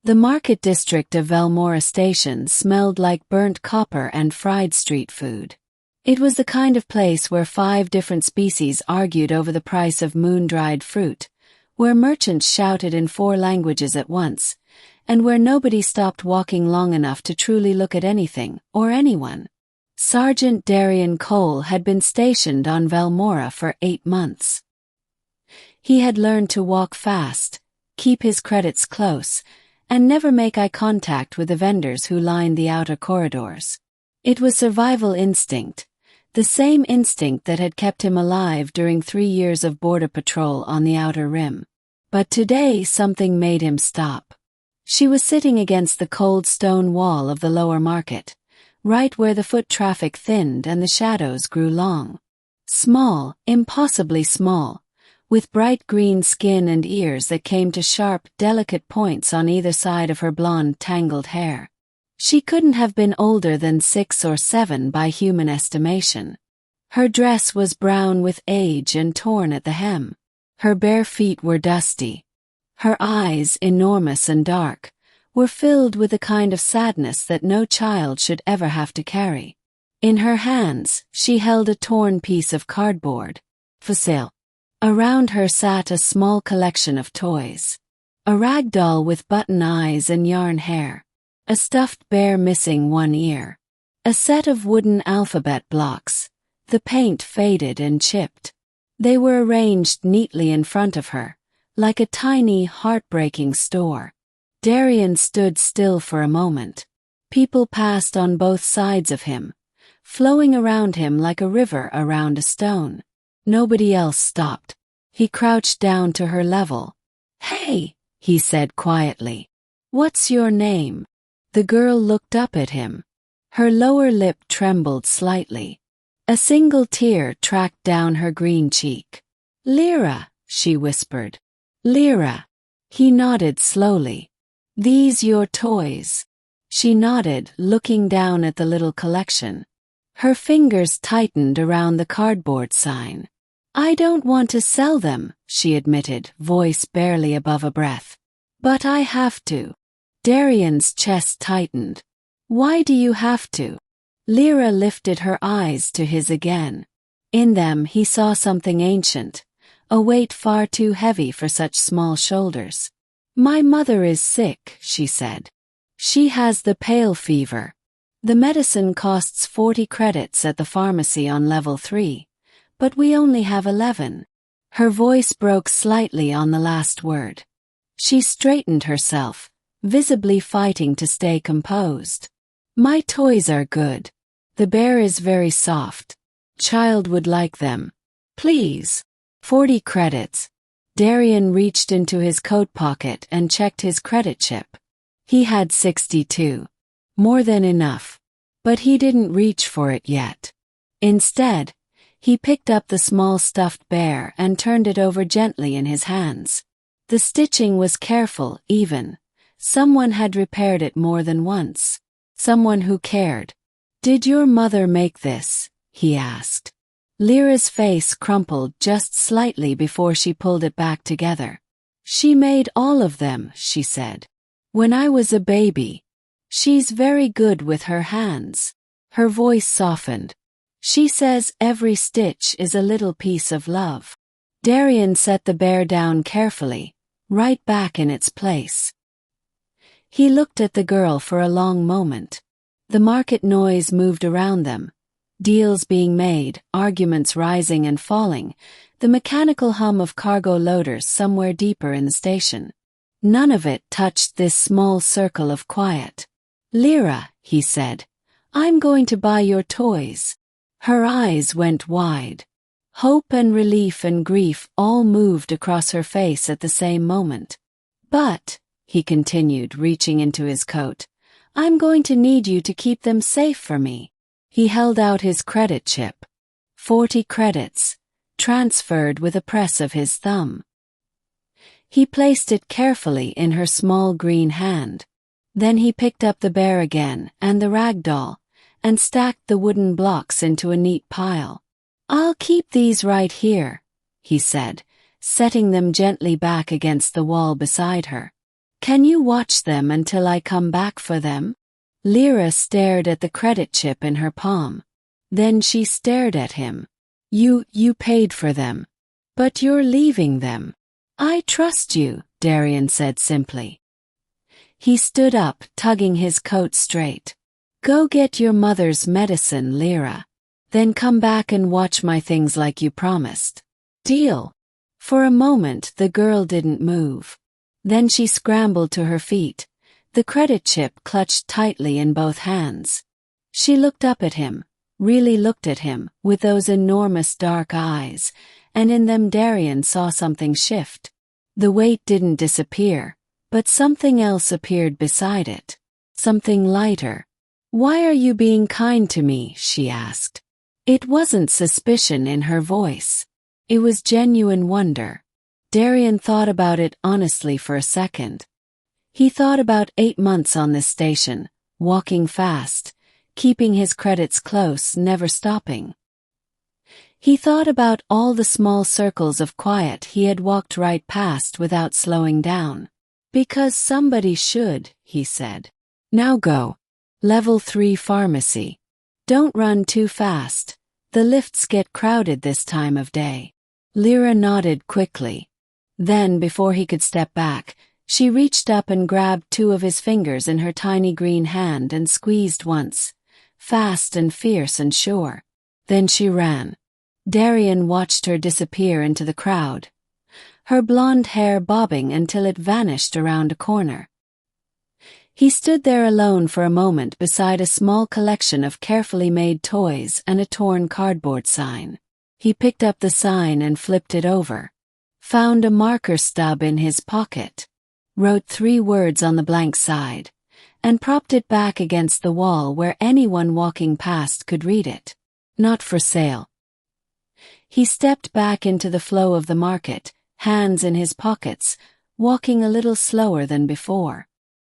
The market district of Velmora Station smelled like burnt copper and fried street food. It was the kind of place where 5 different species argued over the price of moon-dried fruit, where merchants shouted in 4 languages at once, and where nobody stopped walking long enough to truly look at anything or anyone. Sergeant Darian Cole had been stationed on Velmora for 8 months. He had learned to walk fast, keep his credits close, and never make eye contact with the vendors who lined the outer corridors. It was survival instinct, the same instinct that had kept him alive during 3 years of border patrol on the outer rim. But today something made him stop. She was sitting against the cold stone wall of the lower market, right where the foot traffic thinned and the shadows grew long. Small, impossibly small, with bright green skin and ears that came to sharp, delicate points on either side of her blonde, tangled hair. She couldn't have been older than 6 or 7 by human estimation. Her dress was brown with age and torn at the hem. Her bare feet were dusty. Her eyes, enormous and dark, were filled with the kind of sadness that no child should ever have to carry. In her hands, she held a torn piece of cardboard. For sale. Around her sat a small collection of toys. A rag doll with button eyes and yarn hair. A stuffed bear missing 1 ear. A set of wooden alphabet blocks, the paint faded and chipped. They were arranged neatly in front of her, like a tiny, heartbreaking store. Darian stood still for a moment. People passed on both sides of him, flowing around him like a river around a stone. Nobody else stopped. He crouched down to her level. "Hey," he said quietly. "What's your name?" The girl looked up at him. Her lower lip trembled slightly. A single tear tracked down her green cheek. "Lira," she whispered. "Lira." He nodded slowly. "These your toys?" She nodded, looking down at the little collection. Her fingers tightened around the cardboard sign. "I don't want to sell them," she admitted, voice barely above a breath. "But I have to." Darian's chest tightened. "Why do you have to?" Lira lifted her eyes to his again. In them he saw something ancient, a weight far too heavy for such small shoulders. "My mother is sick," she said. "She has the pale fever. The medicine costs 40 credits at the pharmacy on level 3. But we only have 11. Her voice broke slightly on the last word. She straightened herself, visibly fighting to stay composed. "My toys are good. The bear is very soft. Child would like them. Please." 40 credits. Darian reached into his coat pocket and checked his credit chip. He had 62. More than enough. But he didn't reach for it yet. Instead, he picked up the small stuffed bear and turned it over gently in his hands. The stitching was careful, even. Someone had repaired it more than once. Someone who cared. "Did your mother make this?" he asked. Lyra's face crumpled just slightly before she pulled it back together. "She made all of them," she said. "When I was a baby. She's very good with her hands." Her voice softened. "She says every stitch is a little piece of love." Darian set the bear down carefully, right back in its place. He looked at the girl for a long moment. The market noise moved around them. Deals being made, arguments rising and falling, the mechanical hum of cargo loaders somewhere deeper in the station. None of it touched this small circle of quiet. "Lira," he said, "I'm going to buy your toys." Her eyes went wide. Hope and relief and grief all moved across her face at the same moment. "But," he continued, reaching into his coat, "I'm going to need you to keep them safe for me." He held out his credit chip. 40 credits, transferred with a press of his thumb. He placed it carefully in her small green hand. Then he picked up the bear again and the rag doll, and stacked the wooden blocks into a neat pile. "I'll keep these right here," he said, setting them gently back against the wall beside her. Can you watch them until I come back for them? Lira stared at the credit chip in her palm. Then she stared at him. You paid for them. But you're leaving them. I trust you, Darian said simply. He stood up, tugging his coat straight. Go get your mother's medicine, Lira. Then come back and watch my things like you promised. Deal? For a moment the girl didn't move. Then she scrambled to her feet, the credit chip clutched tightly in both hands. She looked up at him, really looked at him, with those enormous dark eyes, and in them Darian saw something shift. The weight didn't disappear, but something else appeared beside it. Something lighter. Why are you being kind to me? She asked. It wasn't suspicion in her voice. It was genuine wonder. Darian thought about it honestly for a second. He thought about 8 months on this station, walking fast, keeping his credits close, never stopping. He thought about all the small circles of quiet he had walked right past without slowing down. Because somebody should, he said. Now go. Level 3 pharmacy. Don't run too fast. The lifts get crowded this time of day. Lira nodded quickly. Then, before he could step back, she reached up and grabbed 2 of his fingers in her tiny green hand and squeezed once, fast and fierce and sure. Then she ran. Darian watched her disappear into the crowd, her blonde hair bobbing until it vanished around a corner. He stood there alone for a moment beside a small collection of carefully made toys and a torn cardboard sign. He picked up the sign and flipped it over. Found a marker stub in his pocket, wrote 3 words on the blank side, and propped it back against the wall where anyone walking past could read it. Not for sale. He stepped back into the flow of the market, hands in his pockets, walking a little slower than before.